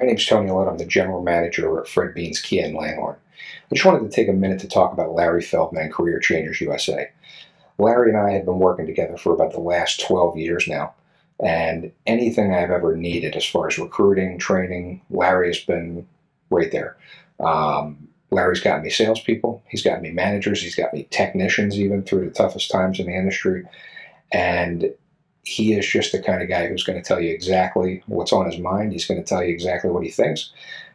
My name's Tony Lett. I'm the general manager at Fred Bean's Kia in Langhorne. I just wanted to take a minute to talk about Larry Feldman, Career Changers USA. Larry and I have been working together for about the last 12 years now, and anything I've ever needed as far as recruiting, training, Larry has been right there. Larry's gotten me salespeople, he's gotten me managers, he's got me technicians even through the toughest times in the industry, and he is just the kind of guy who's going to tell you exactly what's on his mind. He's going to tell you exactly what he thinks.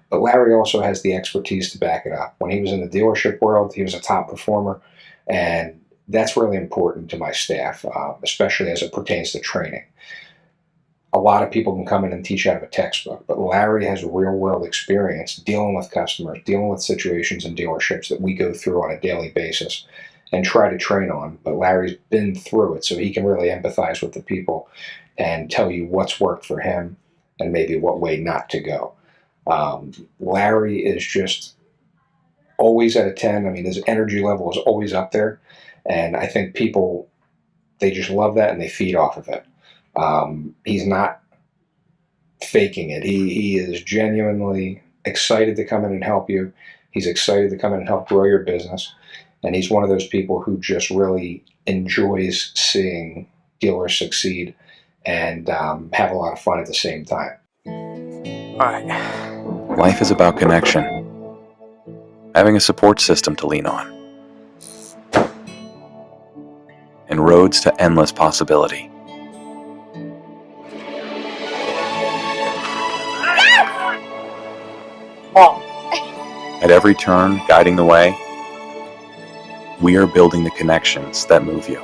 But Larry also has the expertise to back it up. When he was in the dealership world, he was a top performer, and that's really important to my staff, especially as it pertains to training. A lot of people can come in and teach out of a textbook, but Larry has real-world experience dealing with customers, dealing with situations in dealerships that we go through on a daily basis and try to train on. But Larry's been through it, so he can really empathize with the people and tell you what's worked for him and maybe what way not to go. Larry is just always at a 10. I mean, his energy level is always up there, and I think people, they just love that and they feed off of it. He's not faking it. He is genuinely excited to come in and help you. He's excited to come in and help grow your business. And he's one of those people who just really enjoys seeing dealers succeed and have a lot of fun at the same time. All right. Life is about connection. Having a support system to lean on. And roads to endless possibility. At every turn, guiding the way, we are building the connections that move you.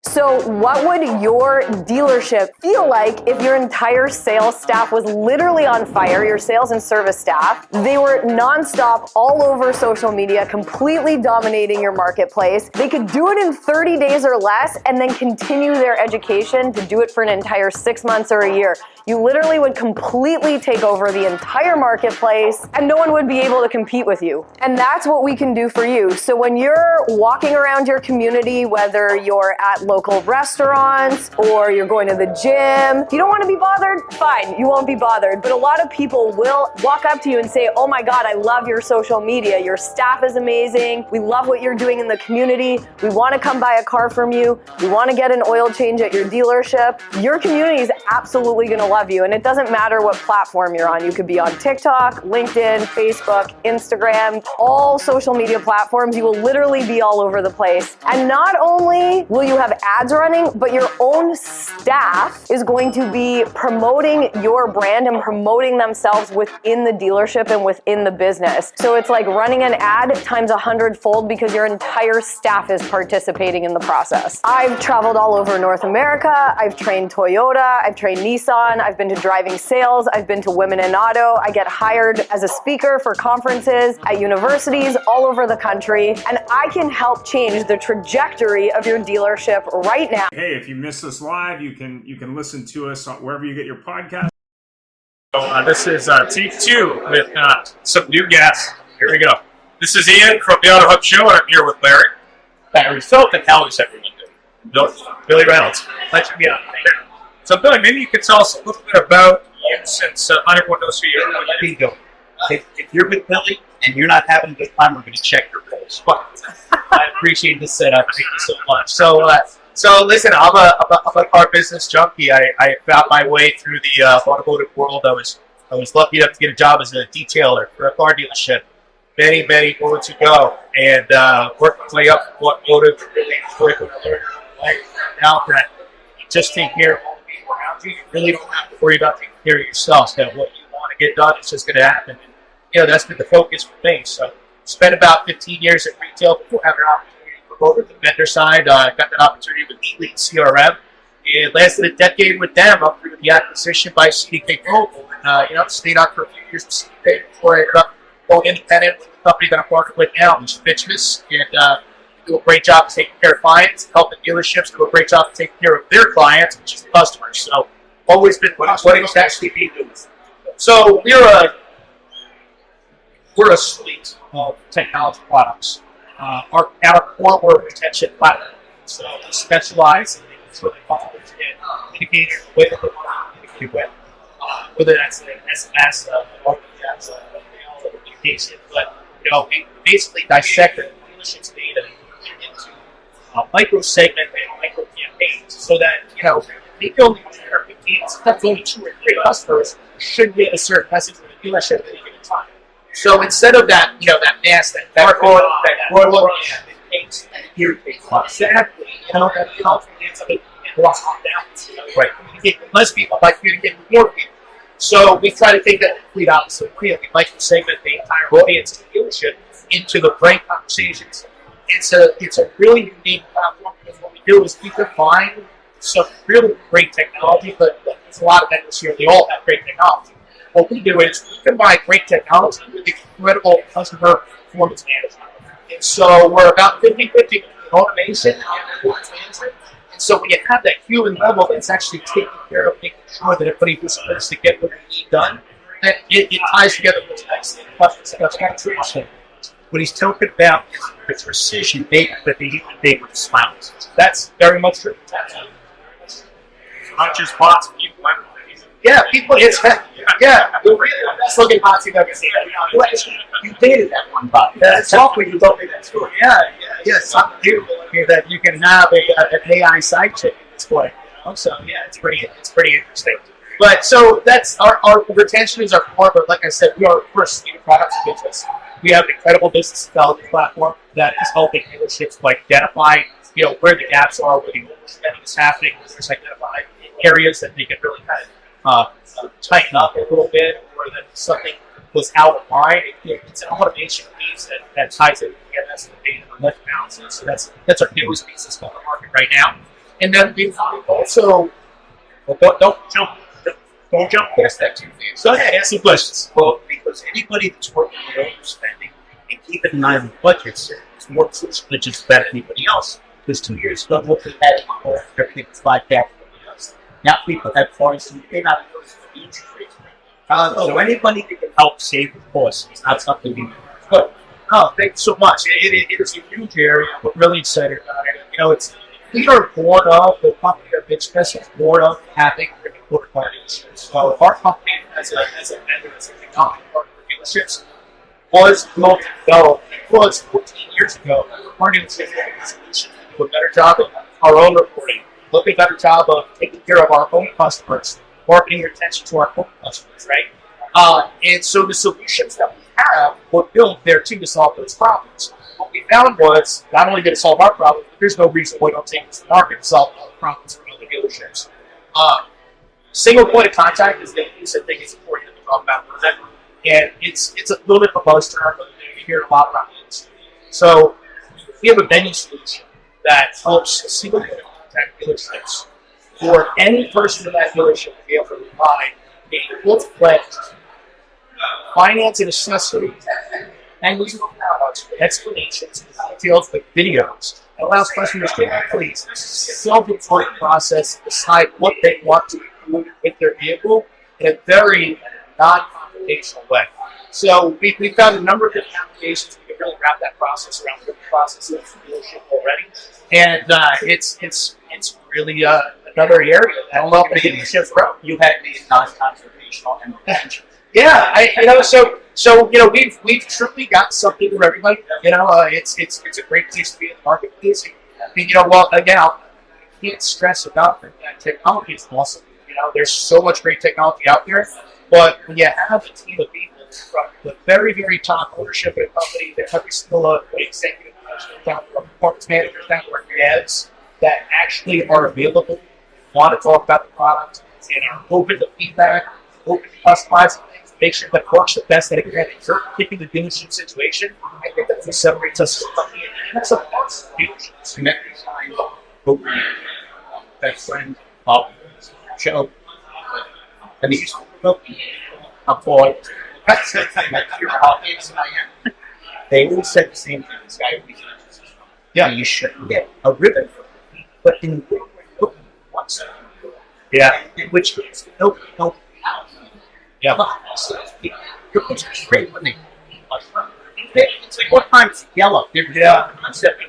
So what would your dealership feel like if your entire sales staff was literally on fire, your sales and service staff? They were nonstop all over social media, completely dominating your marketplace. They could do it in 30 days or less and then continue their education to do it for an entire 6 months or a year. You literally would completely take over the entire marketplace and no one would be able to compete with you. And that's what we can do for you. So when you're walking around your community, whether you're at local restaurants or you're going to the gym, if you don't want to be bothered, fine, you won't be bothered. But a lot of people will walk up to you and say, oh my God, I love your social media. Your staff is amazing. We love what you're doing in the community. We want to come buy a car from you. We want to get an oil change at your dealership. Your community is absolutely going to love you. And it doesn't matter what platform you're on. You could be on TikTok, LinkedIn, Facebook, Instagram, all social media platforms. You will literally be all over the place. And not only will you have ads running, but your own staff is going to be promoting your brand and promoting themselves within the dealership and within the business. So it's like running an ad times 100-fold because your entire staff is participating in the process. I've traveled all over North America. I've trained Toyota. I've trained Nissan. I've been to driving sales. I've been to Women in Auto. I get hired as a speaker for conferences at universities all over the country. And I can help change the trajectory of your dealership right now. Hey, if you miss us live, you can listen to us wherever you get your podcast. This is take 2 with some new guests. Here we go. This is Ian from the Auto Hub Show, and I'm here with Larry Feldman. How is everyone doing? Billy Reynolds. Nice to be on. So, Billy, maybe you could tell us a little bit about you, since not everyone knows who you are. There you go. If you're with Billy and you're not having a good time, we're going to check your pulse. I appreciate the setup. Thank you so much. So listen, I'm a car business junkie. I found my way through the automotive world. I was lucky enough to get a job as a detailer for a car dealership many moons ago, and worked my way up in automotive. Really enjoyed what I learned now that you just take care of all the people around you. You really don't have to worry about taking care of yourself. So what you want to get done is just going to happen. And, that's been the focus for me. So spent about 15 years at retail before having an opportunity to go over to the vendor side. Got that opportunity with Elite CRM. It lasted a decade with them up through the acquisition by CDK Global. And, stayed on for a few years with CDK before I ended up going independent with the company that I'm working with now, which is Fitchness. And do a great job of taking care of clients, helping dealerships do a great job of taking care of their clients, which is the customers. So always been what exactly do you do? So we're a suite of technology products. Our core, we're a retention platform. So we specialize in So the customers can communicate with the communicate with. Whether that's an SMS, or that's mail communication, but we basically dissect the dealership's data into micro segment and micro campaigns, so that they only 15, sometimes only 2 or 3 customers should get a certain message from the dealership at any given time. So instead of that, that mass, that irritates. Exactly. That ends up being lost balance. Right. You get less people, like you get more people. So we try to take that complete opposite. We like to segment the entire audience of the dealership into the right conversations. It's a really unique platform, because what we do is we define some really great technology, but there's a lot of vendors here. They all have great technology. What we do is we combine great technology with incredible customer performance management. And so we're about 50-50 in automation and performance management. And so when you have that human level that's actually taking care of making sure that everybody who's supposed to get what they need done, that it ties together with the what he's talking about is the precision data that they need to make with smiles. That's very much true. Not just bots, people. Yeah, people. It's we're really the best looking bots you've ever seen. You dated that one bot. That's software. You told me that story. Yes, I'm here that you can have an AI sidekick display. So it's pretty interesting. But so that's our retention is our core. But like I said, we are first in products business. We have an incredible business development platform that is helping dealerships to identify where the gaps are, where the overspending is happening, where there's identified areas that they can really kind of tighten up a little bit, or that something was out of line. It's an automation piece that ties it together. That's the data and lift balances. So that's our newest piece that's on the market right now. And then we've also don't jump past that too fast. So ask some questions. Well, because anybody that's working on overspending and keeping an eye on budgets is more just better than anybody else. Because 2 years ago, what we had everything was like that. Now people have forests and they're not those for the interest rates. So anybody that can help save the cost is not something we do. But thank you so much. It is a huge area. We're really excited about it. We are bored of the company that Bitch Fest is bored of having report parties. So our company as a vendor, as a technology partner for dealerships, was multi-developed. It was 14 years ago. Our dealership solution do a better job of our own reporting, look a better job of taking care of our own customers, marketing your attention to our own customers, right? And so the solutions that we have were built there too to solve those problems. What we found was, not only did it solve our problem, but there's no reason why don't take this to the market to solve all the problems for other dealerships. Single point of contact is the piece I think is important to talk about for that. And it's a little bit of a buzz term, but you hear a lot about it. So we have a vending solution that helps single point of contact dealerships for any person in that dealership to be able to provide a full-fledged finance and accessories and using explanations, details with videos. It allows customers to actually self-report process, decide what they want to do with their vehicle in a very non-confrontational way. So we found a number of different applications. We can really wrap that process around the process of the dealership already. And it's really another area that will help the dealerships grow. You had these non-confrontational and potential. Yeah, we've truly got something for everybody. It's a great place to be in the marketplace. Again, I can't stress about that technology is awesome. There's so much great technology out there, but when you have a team of people from the very, very top ownership of a company, that every single executive down from performance managers down to our devs that actually are available, want to talk about the product, and are open to feedback, open to customizing things, make sure that works the best that it can. If you're picking the dealership situation, I think that's what separates us from company. And that's a plus. Dealerships connect design, best friend, show, and these avoid. They all said the same thing. This guy, yeah, you shouldn't get a ribbon, but in once, Yeah. in which case, no. Yeah. Your picture is great when they. It's like what time it's yellow. Yeah. Concept.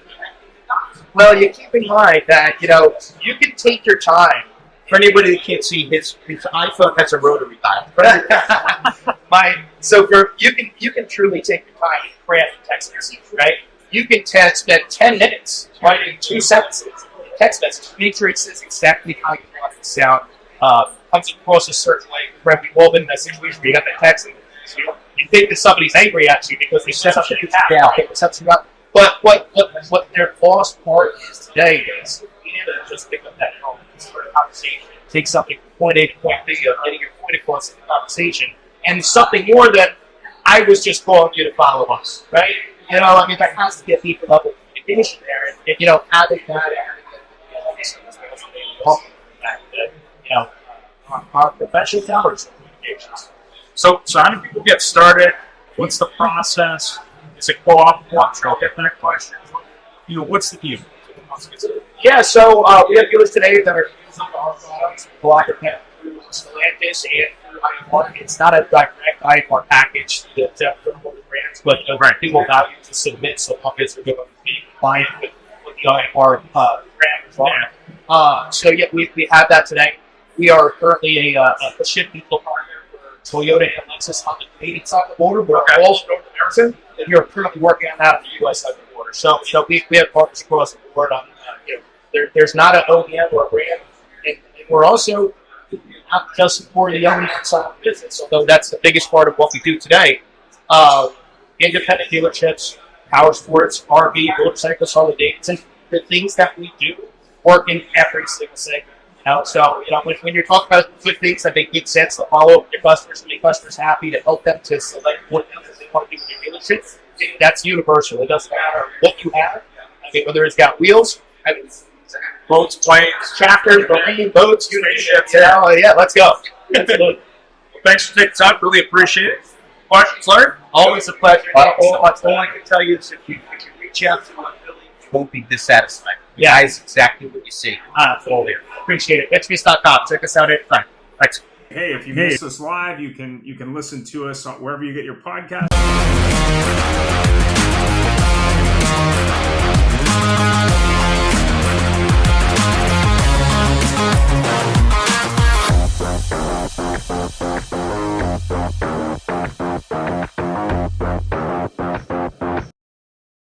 Well, you keep in mind that, you can take your time. For anybody that can't see, his iPhone has a rotary dial. You can truly take your time and craft a text message, right? You can spend 10 minutes writing 2 sentences in a text message. Make sure it says exactly how you want it to sound. Comes across a certain way. Right? We've all been in that situation where you got the text and you think that somebody's angry at you because they said something bad. But what their lost part is today is being able to just pick up that phone and start a conversation. Take something from point A to point B, getting your point across in the conversation, and something more than I was just calling you to follow us, right? That has to get people up with communication there, and having that, our professional powers of communications. So how do people get started? What's the process? Is it co-op? I'll get that question. What's the deal? Yeah, so we have dealers today that are using our products, Block of Pen, Stellantis, and it's not a direct IFR package that for the brands, but people value to submit, so companies are going to be compliant with the IFR brand are. So yeah, we have that today. We are currently a shipping partner for Toyota and Lexus on the Canadian side of the border, but also North American. And we are currently working on that on the U.S. side of the border. So we have partners across the board on there's not an OEM or a brand, and we're also not just for the OEM side of the business, although that's the biggest part of what we do today. Independent dealerships, power sports, RV, motorcycles, holidays, and the things that we do work in every single segment. So when you're talking about good things that make good sense to follow up with your customers, to make customers happy, to help them to select what they want to do with your dealership, that's universal. It doesn't matter what you have. Whether it's got wheels, boats, planes, tractors, marine boats, ships. Yeah, let's go. Well, thanks for taking time. Really appreciate it. Questions, Larry? Always a pleasure. All I can tell you is if you reach out to one, Billy, you won't be dissatisfied. Yeah, it's exactly what you see. Absolutely. Appreciate it. XBS.com. Check us out anytime. Thanks. Hey, if you miss us live, you can listen to us wherever you get your podcast.